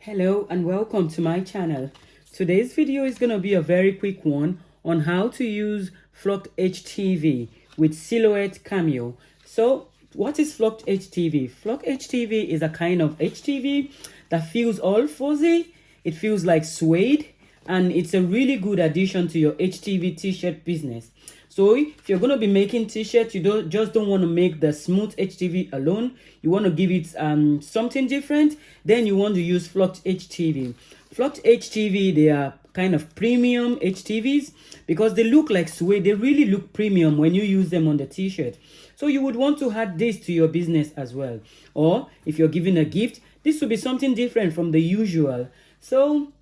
Hello and welcome to my channel. Today's video is going to be a very quick one on how to use Flock HTV with Silhouette Cameo. So what is Flock HTV? Flock HTV is a kind of HTV that feels all fuzzy. It feels like suede and it's a really good addition to your HTV t-shirt business. So if you're going to be making t-shirts, you don't want to make the smooth HTV alone. You want to give it something different. Then you want to use Flocked HTV. Flocked HTV, they are kind of premium HTVs because they look like suede. They really look premium when you use them on the t-shirt. So you would want to add this to your business as well. Or if you're giving a gift, this would be something different from the usual. So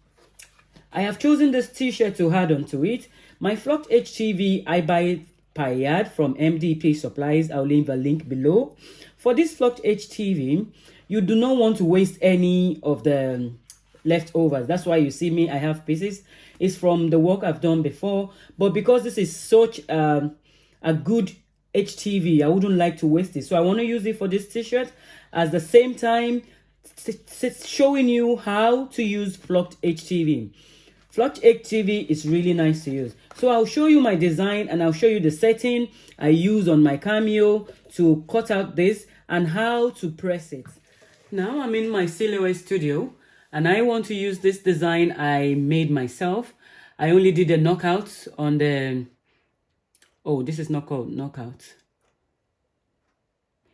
I have chosen this t-shirt to add onto it. My Flocked HTV, I buy it per yard from MDP Supplies. I'll leave a link below. For this Flocked HTV, you do not want to waste any of the leftovers. That's why you see me, I have pieces. It's from the work I've done before. But because this is such a good HTV, I wouldn't like to waste it. So I want to use it for this t-shirt. At the same time, showing you how to use Flocked HTV. Flock HTV is really nice to use. So I'll show you my design and I'll show you the setting I use on my Cameo to cut out this and how to press it. Now I'm in my Silhouette studio and I want to use this design I made myself. I only did a knockout on the... Oh, this is not called knockout.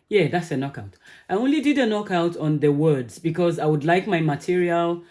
Yeah, that's a knockout. I only did a knockout on the words because I would like my material...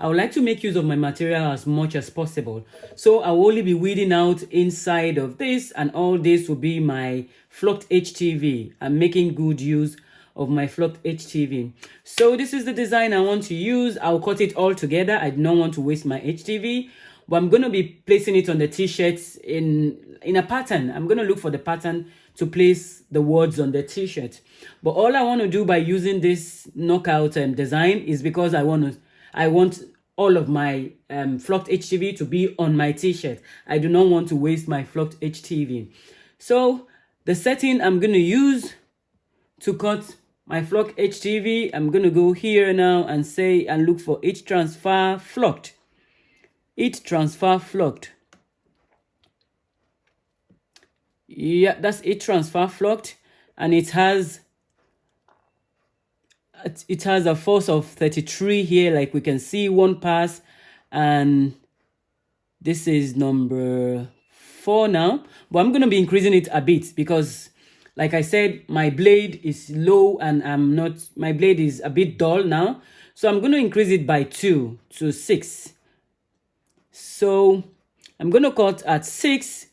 I would like to make use of my material as much as possible. So I will only be weeding out inside of this and all this will be my Flocked HTV. I'm making good use of my Flocked HTV. So this is the design I want to use. I'll cut it all together. I don't want to waste my HTV. But I'm going to be placing it on the t-shirts in a pattern. I'm going to look for the pattern to place the words on the t-shirt. But all I want to do by using this knockout design is because I want all of my Flocked HTV to be on my t-shirt. I do not want to waste my Flocked HTV. So the setting I'm going to use to cut my Flocked HTV, I'm going to go here now and say and look for Heat Transfer Flocked. Heat Transfer Flocked. Yeah, that's Heat Transfer Flocked, and it has a force of 33 here, like we can see, one pass, and this is number 4 now. But I'm going to be increasing it a bit because, like I said, my blade is low and my blade is a bit dull now. So I'm going to increase it by 2 to 6. So I'm going to cut at 6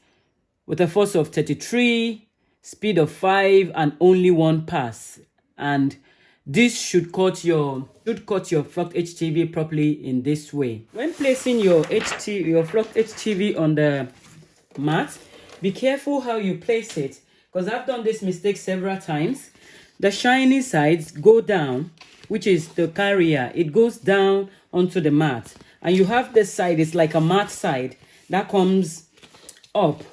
with a force of 33, speed of 5, and only one pass. And this should cut your Flocked HTV properly in this way. When placing your Flocked HTV on the mat, be careful how you place it because I've done this mistake several times. The shiny sides go down, which is the carrier. It goes down onto the mat, and you have this side. It's like a mat side that comes up.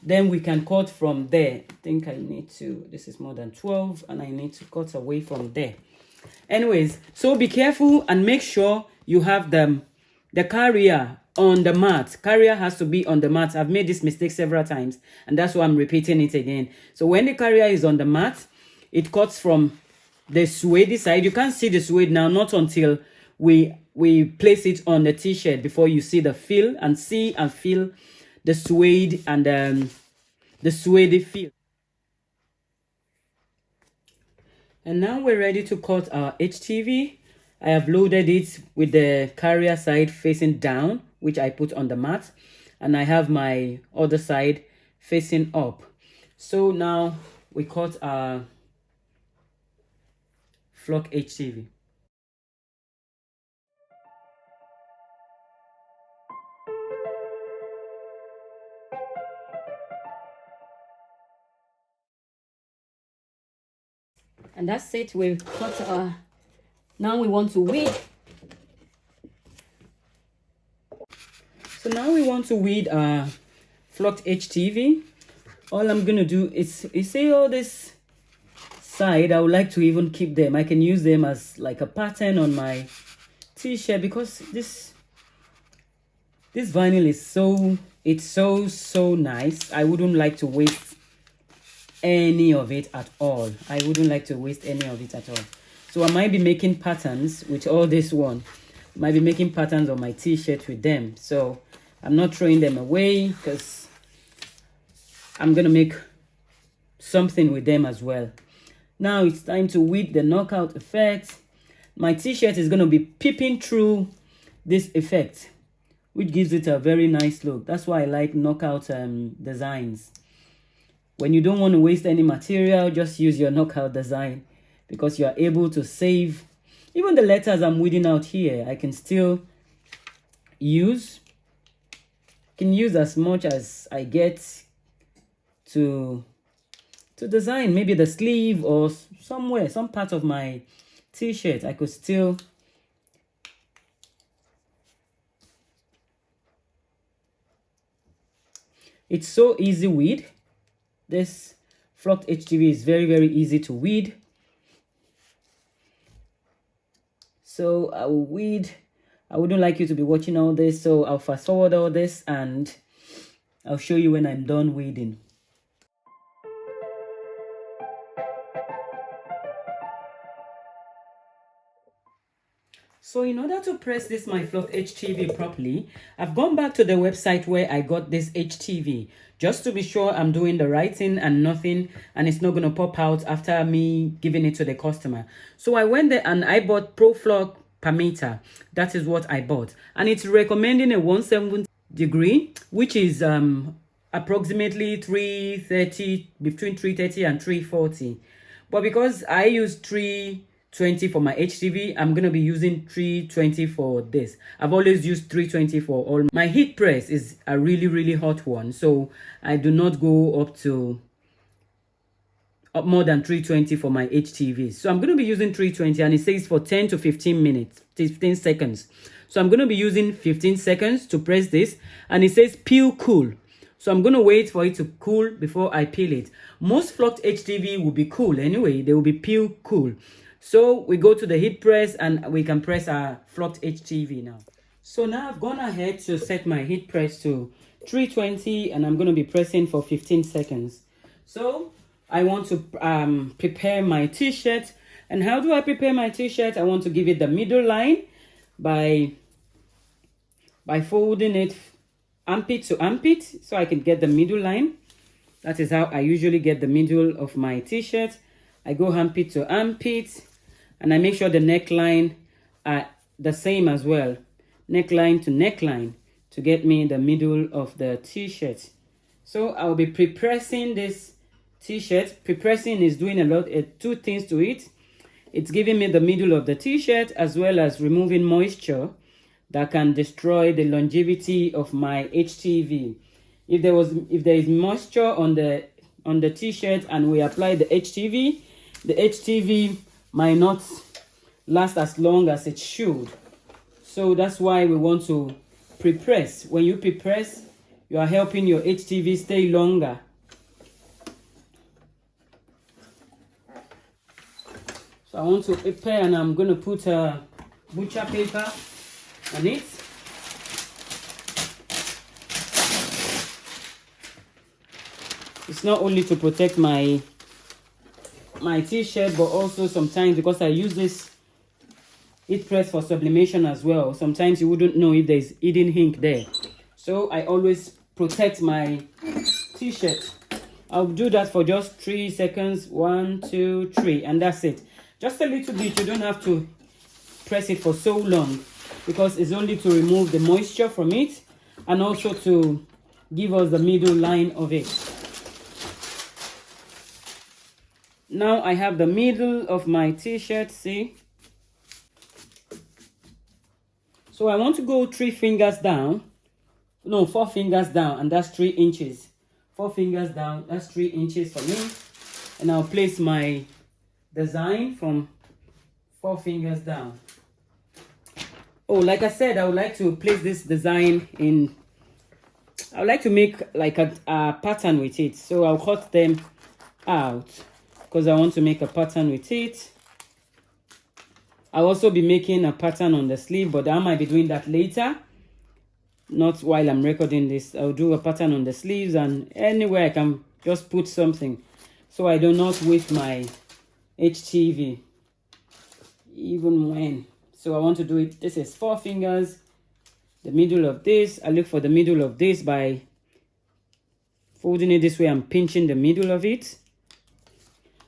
Then we can cut from there. I think I need to, this is more than 12 and I need to cut away from there. Anyways, so be careful and make sure you have the carrier on the mat. Carrier has to be on the mat. I've made this mistake several times and that's why I'm repeating it again. So when the carrier is on the mat, it cuts from the suede side. You can't see the suede now, not until we place it on the t-shirt before you see the feel and see and feel the suede and the suede feel. And now we're ready to cut our HTV. I have loaded it with the carrier side facing down, which I put on the mat, and I have my other side facing up. So now we cut our Flock HTV. And that's it. We've cut our... Now we want to weed. So now we want to weed our Flocked HTV. All I'm going to do is, you see all this side, I would like to even keep them. I can use them as like a pattern on my t-shirt, because this vinyl is so nice. I wouldn't like to waste any of it at all. I wouldn't like to waste any of it at all. So I might be making patterns with all this one. Might be making patterns on my t-shirt with them. So I'm not throwing them away, because I'm gonna make something with them as well. Now it's time to weed the knockout effect. My t-shirt is gonna be peeping through this effect, which gives it a very nice look. That's why I like knockout designs. When you don't want to waste any material, just use your knockout design, because you are able to save. Even the letters I'm weeding out here, I can still use. Can use as much as I get to design. Maybe the sleeve or somewhere, some part of my t-shirt, I could still. It's so easy weed. This Flocked HTV is very easy to weed. So I will weed. I wouldn't like you to be watching all this, so I'll fast forward all this and I'll show you when I'm done weeding. So in order to press this my Flocked HTV properly, I've gone back to the website where I got this HTV, just to be sure I'm doing the right thing and nothing, and it's not going to pop out after me giving it to the customer. So I went there and I bought Pro Flock per meter. That is what I bought, and it's recommending a 170 degree, which is approximately 330, between 330 and 340. But because I use 320 for my HTV, I'm going to be using 320 for this. I've always used 320 for all. My heat press is a really hot one, so I do not go up more than 320 for my HTV. So I'm going to be using 320, and it says for 10 to 15 minutes, 15 seconds. So I'm going to be using 15 seconds to press this, and it says peel cool. So I'm going to wait for it to cool before I peel it. Most Flocked HTV will be cool anyway. They will be peel cool. So we go to the heat press and we can press our Flocked HTV now. So now I've gone ahead to set my heat press to 320, and I'm going to be pressing for 15 seconds. So I want to prepare my t-shirt. And how do I prepare my t-shirt? I want to give it the middle line by folding it armpit to armpit, so I can get the middle line. That is how I usually get the middle of my t-shirt. I go armpit to armpit, and I make sure the neckline are the same as well. Neckline to neckline to get me the middle of the t-shirt. So I'll be pre-pressing this t-shirt. Pre-pressing is doing two things to it. It's giving me the middle of the t-shirt, as well as removing moisture that can destroy the longevity of my HTV. If there is moisture on the t-shirt and we apply the HTV might not last as long as it should. So that's why we want to pre-press. When you pre-press, you are helping your HTV stay longer. So I want to prepare, and I'm going to put a butcher paper on it. It's not only to protect my t-shirt, but also sometimes, because I use this heat press for sublimation as well, sometimes you wouldn't know if there's hidden ink there. So I always protect my t-shirt. I'll do that for just 3 seconds. 1, 2, 3, and that's it. Just a little bit. You don't have to press it for so long, because it's only to remove the moisture from it and also to give us the middle line of it. Now I have the middle of my t-shirt, see? So I want to go 3 fingers down. No, 4 fingers down, and that's 3 inches. 4 fingers down, that's 3 inches for me. And I'll place my design from 4 fingers down. Oh, like I said, I would like to place this design in. I would like to make like a pattern with it. So I'll cut them out because I want to make a pattern with it. I'll also be making a pattern on the sleeve, but I might be doing that later, not while I'm recording this. I'll do a pattern on the sleeves, and anywhere I can just put something so I do not waste my HTV even when. So I want to do it. This is 4 fingers, the middle of this. I look for the middle of this by folding it this way. I'm pinching the middle of it,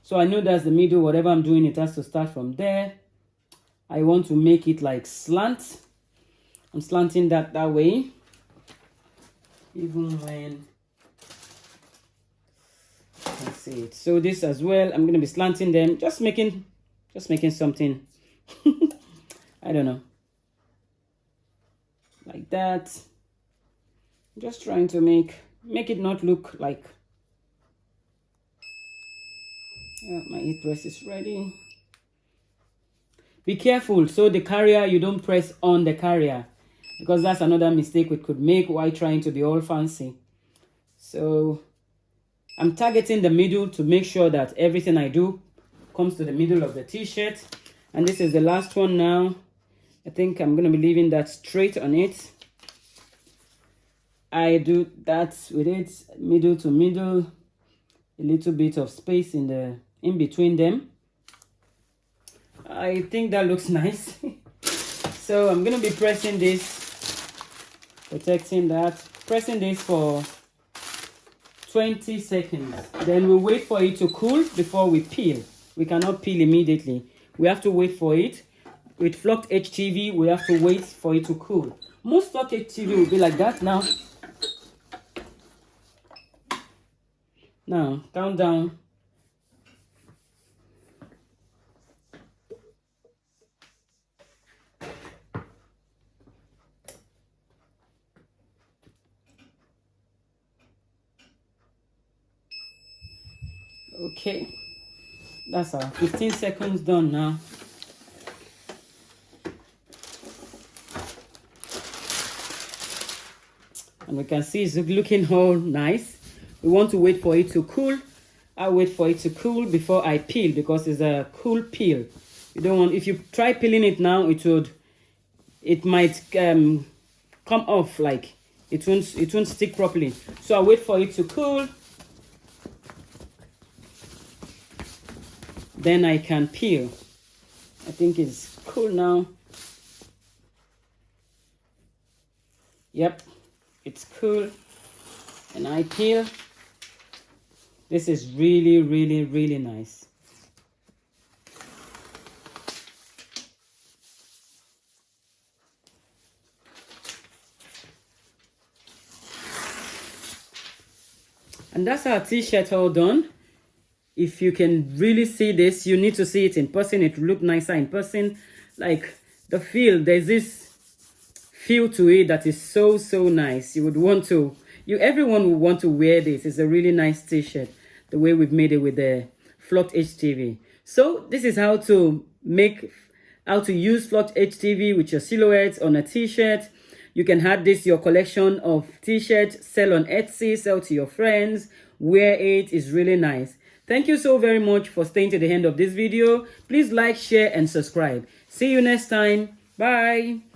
so I know that's the middle. Whatever I'm doing, it has to start from there. I want to make it like slant. I'm slanting that way, even when I can see it. So this as well, I'm going to be slanting them, just making something I don't know, like that. I'm just trying to make it not look like. My heat press is ready. Be careful so the carrier, you don't press on the carrier, because that's another mistake we could make while trying to be all fancy. So I'm targeting the middle to make sure that everything I do comes to the middle of the t-shirt. And this is the last one now. I think I'm going to be leaving that straight on it. I do that with it, middle to middle, a little bit of space in between them. I think that looks nice. So I'm going to be pressing this, protecting that, pressing this for 20 seconds. Then we'll wait for it to cool before we peel. We cannot peel immediately. We have to wait for it. With Flocked HTV, we have to wait for it to cool. Most Flocked HTV will be like that now. Now, count down. Okay, that's our 15 seconds done now. And we can see it's looking all nice. We want to wait for it to cool. I wait for it to cool before I peel, because it's a cool peel. You don't want, if you try peeling it now, it might come off, like it won't stick properly. So I wait for it to cool. Then I can peel. I think it's cool now. Yep, it's cool. And I peel. This is really, really, really nice. And that's our t-shirt all done. If you can really see this, you need to see it in person. It will look nicer in person. Like the feel, there's this feel to it that is so, so nice. You would want to, everyone will want to wear this. It's a really nice t-shirt, the way we've made it with the Flocked HTV. So this is how to use Flocked HTV with your silhouettes on a t-shirt. You can add this to your collection of t-shirts, sell on Etsy, sell to your friends, wear it. It's really nice. Thank you so very much for staying to the end of this video. Please like, share, and subscribe. See you next time. Bye.